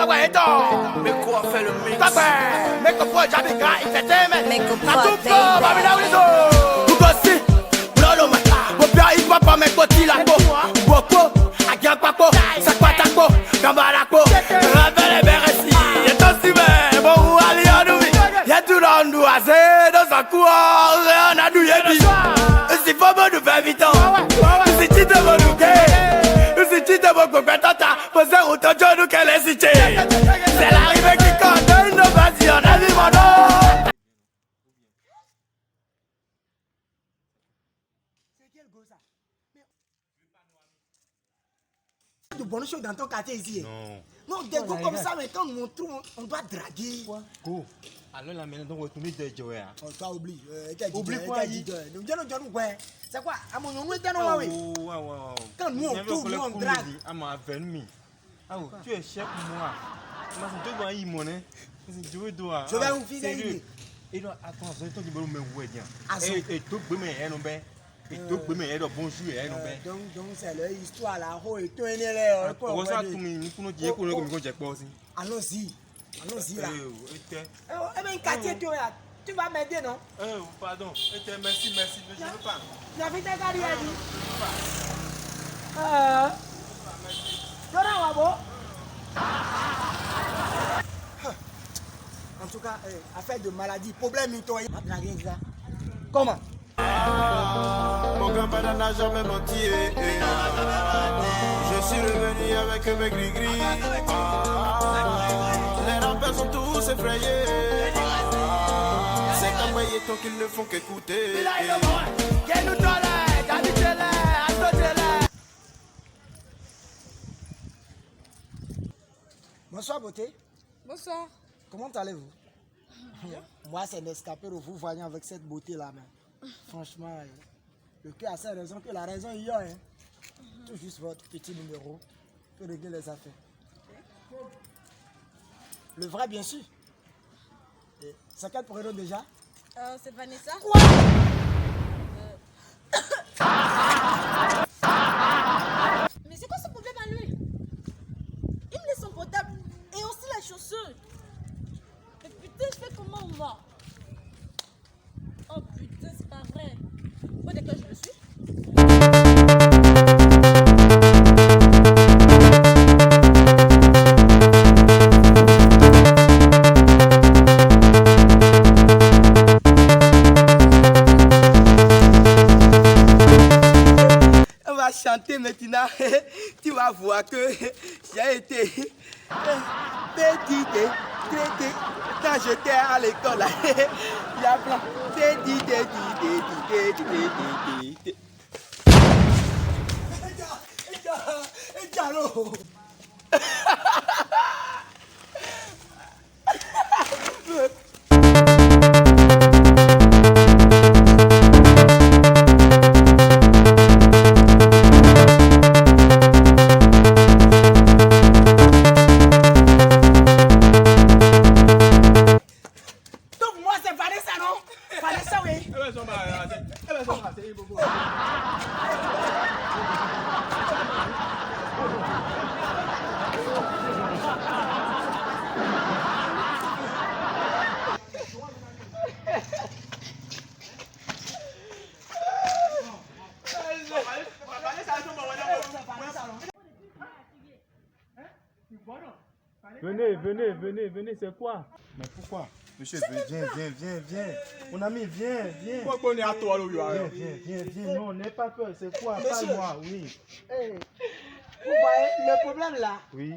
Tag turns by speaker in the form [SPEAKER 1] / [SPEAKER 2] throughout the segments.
[SPEAKER 1] Mais quoi fait le mix? Mais que quoi j'habite gars, il fait t'aimer. Mais que quoi t'aimer. Babila Wizo. Tout aussi, lolo mata. Mon père il va pas mettre côté la peau. Boko, agian papo, sakpatako, gambarako. Rappelle les beresi. Y'a ton cime, bon ou ali anoui. Y'a tout l'andou assez dans sa cour. Rien à nous y'a dit. Si faut me nous faire vite. Si tu te veux nous guer. Si tu te veux qu'on fait tata. Posez autant de nous qu'elle est citée. C'est l'arrivée qui compte. Une vas-y, on a vu mon nom.
[SPEAKER 2] C'est quel go ça? De bonnes choses dans ton quartier ici. Non, des go comme ça, mais quand on trouve, on doit draguer.
[SPEAKER 3] Quoi? Go. Alors là, maintenant, on va retourner de Joe.
[SPEAKER 2] Oh, toi, oublie.
[SPEAKER 3] Oublie quoi?
[SPEAKER 2] C'est quoi? À mon nom, ouais. Quand nous, on trouve, nous, on drague.
[SPEAKER 3] À ma venue. Ah, tu es chef pour moi. Je dois y monnaie. Je
[SPEAKER 2] vais vous filer.
[SPEAKER 3] Et donc, attends, je vais te dire, mais et tout le monde est nommé. Et tout le monde est bonjour.
[SPEAKER 2] Donc, c'est l'histoire là. Oh, et tout est là.
[SPEAKER 3] On va tout nous dire qu'on est comme
[SPEAKER 2] allons-y. Allons-y là.
[SPEAKER 3] Eh
[SPEAKER 2] bien, quartier, tu vas m'aider, non?
[SPEAKER 3] Pardon. Merci. Je ne veux pas.
[SPEAKER 2] J'avais ta carrière. En tout cas, affaire de maladie, problème, comment?
[SPEAKER 4] Mon grand-père n'a jamais menti. Je suis revenu avec mes gris-gris. Les rappeurs sont tous effrayés. C'est comme Mayeton qu'ils ne font qu'écouter.
[SPEAKER 2] Bonsoir, beauté.
[SPEAKER 5] Bonsoir.
[SPEAKER 2] Comment allez-vous? Moi, c'est l'escapé de vous voyant avec cette beauté-là. Franchement, le cœur a sa raison que la raison y a. Tout juste votre petit numéro pour régler les affaires. Le vrai, bien sûr. C'est quel prénom déjà?
[SPEAKER 5] C'est Vanessa.
[SPEAKER 2] Quoi?
[SPEAKER 5] Mais c'est quoi ce problème à lui? Il me laisse son portable et aussi la chaussure. Mais putain, je fais comment moi? Oh putain, c'est pas vrai. Où est-ce que je le suis?
[SPEAKER 2] On va chanter maintenant. Tu vas voir que j'ai été petit traité quand j'étais à l'école. Il y a plein moi c'est Vanessa, non? Vanessa, oui.
[SPEAKER 3] Venez, c'est quoi? Mais pourquoi? Monsieur, viens. Mon ami, viens.
[SPEAKER 4] Pourquoi on est à toi,
[SPEAKER 3] Viens. Non, n'aie pas peur, c'est quoi? Parle-moi, oui.
[SPEAKER 2] Vous voyez le problème là?
[SPEAKER 3] Oui.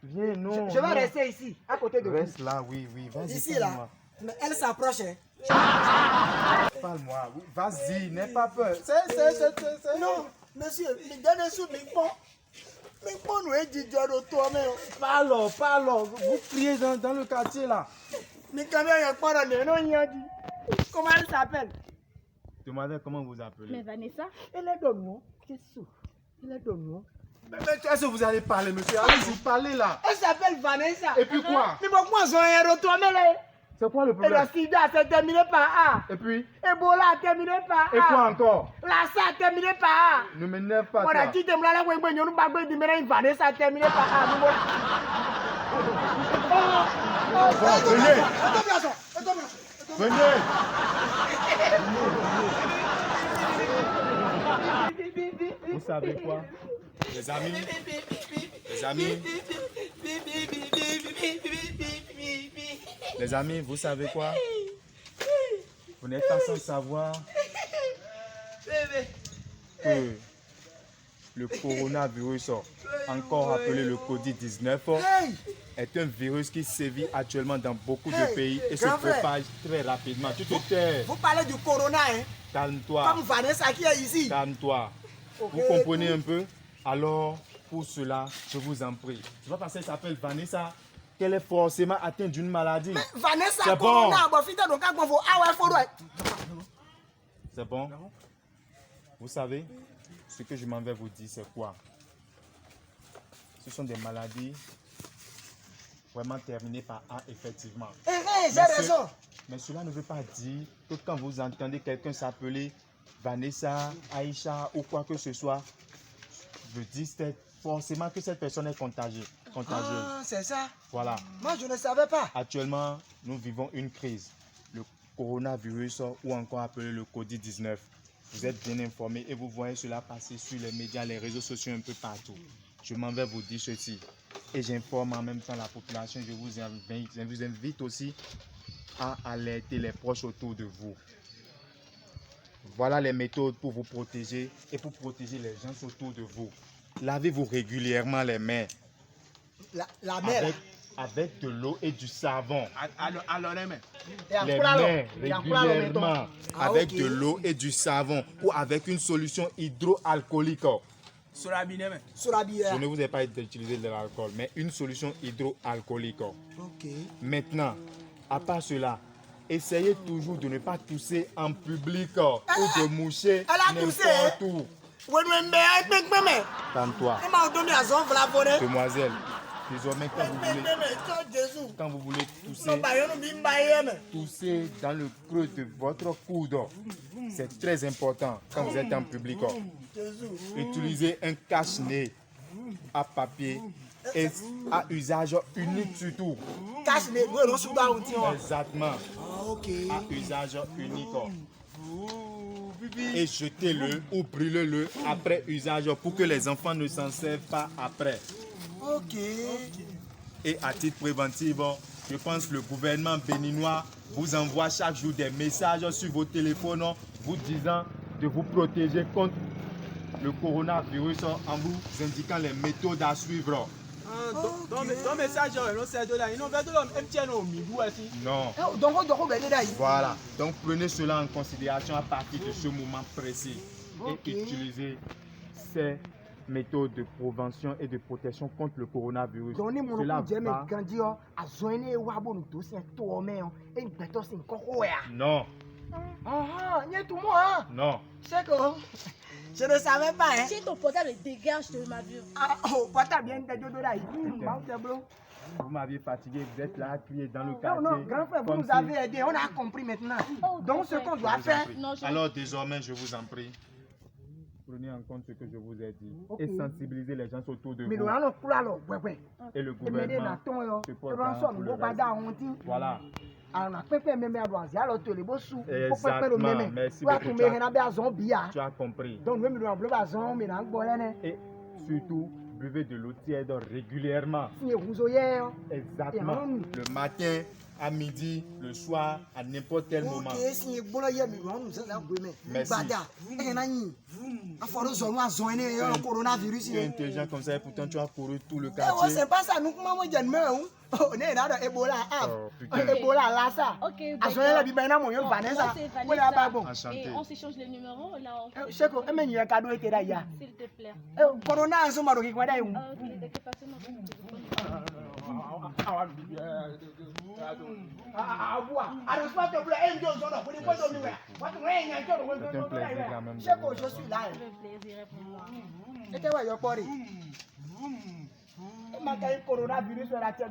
[SPEAKER 3] Viens, non.
[SPEAKER 2] Je vais rester ici, à côté de vous.
[SPEAKER 3] Reste là, oui. Vas-y,
[SPEAKER 2] Ici là. Mais elle s'approche.
[SPEAKER 3] Parle-moi, oui. Vas-y, n'aie pas peur.
[SPEAKER 2] Non, monsieur, me donne un sou, mais comment nous est dit de toi, mais
[SPEAKER 3] Parlons. Vous criez dans le quartier là.
[SPEAKER 2] mais quand même, il y a pas de non, il y a dit. Comment elle s'appelle?
[SPEAKER 3] Demandez comment vous appelez.
[SPEAKER 5] Mais Vanessa?
[SPEAKER 2] Elle est de nous. Qu'est-ce que elle est de nous.
[SPEAKER 3] Mais est-ce que vous allez parler, monsieur? Allez-y, parlez là.
[SPEAKER 2] Elle s'appelle Vanessa.
[SPEAKER 3] Et puis quoi?
[SPEAKER 2] Mais pourquoi ils ont un retour, mais là?
[SPEAKER 3] C'est quoi le
[SPEAKER 2] Et
[SPEAKER 3] problème?
[SPEAKER 2] le sida, c'est terminé par A.
[SPEAKER 3] Et puis?
[SPEAKER 2] Ebola a terminé par A.
[SPEAKER 3] Et quoi encore?
[SPEAKER 2] La a terminé par A.
[SPEAKER 3] Ne m'énerve pas.
[SPEAKER 2] On a dit que Vanessa a terminé par A.
[SPEAKER 3] Venez. Venez. Vous savez quoi? Les amis, vous savez quoi? Vous n'êtes pas sans savoir que le coronavirus, encore appelé le Covid-19, est un virus qui sévit actuellement dans beaucoup de pays et se propage très rapidement. Tu te tais.
[SPEAKER 2] Vous parlez du corona, hein?
[SPEAKER 3] Calme-toi.
[SPEAKER 2] Comme Vanessa qui est ici.
[SPEAKER 3] Calme-toi. Vous comprenez un peu? Alors, pour cela, je vous en prie. C'est pas parce qu'elle s'appelle Vanessa qu'elle est forcément atteinte d'une maladie.
[SPEAKER 2] Mais Vanessa,
[SPEAKER 3] c'est
[SPEAKER 2] corona,
[SPEAKER 3] bon. C'est bon? Vous savez, ce que je m'en vais vous dire, c'est quoi? Ce sont des maladies vraiment terminées par A, effectivement.
[SPEAKER 2] J'ai raison.
[SPEAKER 3] Mais cela ne veut pas dire que quand vous entendez quelqu'un s'appeler Vanessa, Aïcha ou quoi que ce soit, je dis forcément que cette personne est contagieuse.
[SPEAKER 2] Ah, c'est ça.
[SPEAKER 3] Voilà.
[SPEAKER 2] Moi, je ne savais pas.
[SPEAKER 3] Actuellement, nous vivons une crise. Le coronavirus ou encore appelé le Covid-19. Vous êtes bien informés et vous voyez cela passer sur les médias, les réseaux sociaux un peu partout. Je m'en vais vous dire ceci. Et j'informe en même temps la population. Je vous invite aussi à alerter les proches autour de vous. Voilà les méthodes pour vous protéger et pour protéger les gens autour de vous. Lavez-vous régulièrement les mains.
[SPEAKER 2] La mer.
[SPEAKER 3] Avec de l'eau et du savon.
[SPEAKER 4] Alors, les mains.
[SPEAKER 3] Les mains régulièrement avec de l'eau et du savon ou avec une solution hydroalcoolique. Je ne vous ai pas dit d'utiliser de l'alcool, mais une solution hydroalcoolique. Maintenant, à part cela, essayez toujours de ne pas tousser en public ou de moucher n'importe où. Calme-toi. Demoiselle, désormais quand vous voulez tousser dans le creux de votre coude, c'est très important quand vous êtes en public. Utilisez un cache-nez à papier et à usage unique surtout.
[SPEAKER 2] Cache-nez,
[SPEAKER 3] exactement. À usage unique. Et jetez-le ou brûlez-le après usage pour que les enfants ne s'en servent pas après. Et à titre préventif, je pense que le gouvernement béninois vous envoie chaque jour des messages sur vos téléphones vous disant de vous protéger contre le coronavirus en vous indiquant les méthodes à suivre. Non. Voilà. Donc prenez cela en considération à partir de ce moment précis et utilisez ces méthodes de prévention et de protection contre le coronavirus. Cela va... Non. Non.
[SPEAKER 2] Je ne savais pas, hein.
[SPEAKER 5] Si ton portable dégage de ma vue.
[SPEAKER 3] Vous m'aviez fatigué, vous êtes là à crier dans le quartier.
[SPEAKER 2] Non, grand frère, vous nous avez aidé, on a compris maintenant. Donc ce qu'on doit faire...
[SPEAKER 3] Alors désormais, je vous en prie, prenez en compte ce que je vous ai dit et sensibilisez les gens autour de vous. Et le gouvernement se porte garant pour le reste. Voilà. Exactement, merci beaucoup. Tu as compris. Et surtout, buvez de l'eau tiède régulièrement. Exactement. Le matin, à midi, le soir, à n'importe quel moment. Merci. Tu es intelligent comme ça et pourtant tu as couru tout le quartier.
[SPEAKER 2] C'est pas ça, nous comment on est dans Ebola. Ebola là ça.
[SPEAKER 5] Ok.
[SPEAKER 3] Enchanté.
[SPEAKER 5] On s'échange les numéros là.
[SPEAKER 2] S'il
[SPEAKER 5] te plaît.
[SPEAKER 2] Corona
[SPEAKER 5] Ok, de quelle façon
[SPEAKER 3] C'est un plaisir quand même.
[SPEAKER 2] Je suis là.
[SPEAKER 5] Le plaisir est pour moi.
[SPEAKER 2] C'était quoi, Yopori? Il coronavirus sur la tête.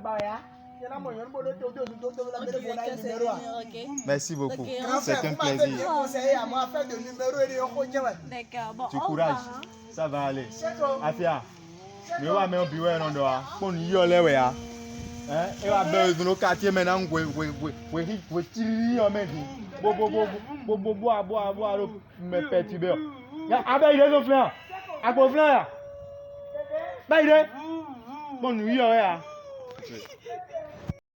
[SPEAKER 3] Merci beaucoup.
[SPEAKER 5] Ok,
[SPEAKER 3] C'est un plaisir.
[SPEAKER 5] d'accord. Bon,
[SPEAKER 3] Tu
[SPEAKER 5] au
[SPEAKER 3] courage.
[SPEAKER 5] revoir, hein.
[SPEAKER 3] Ça va aller. Afia. Mais ouais, mais on biwa non doa. Pon yo lewe ya. Hein? Et va besoin de nos quartiers maintenant, vous tirez en même temps. Bois, me perturber. Ah ben il est son frère. À quoi frère? Ben il est. Bonne nuit, ouais.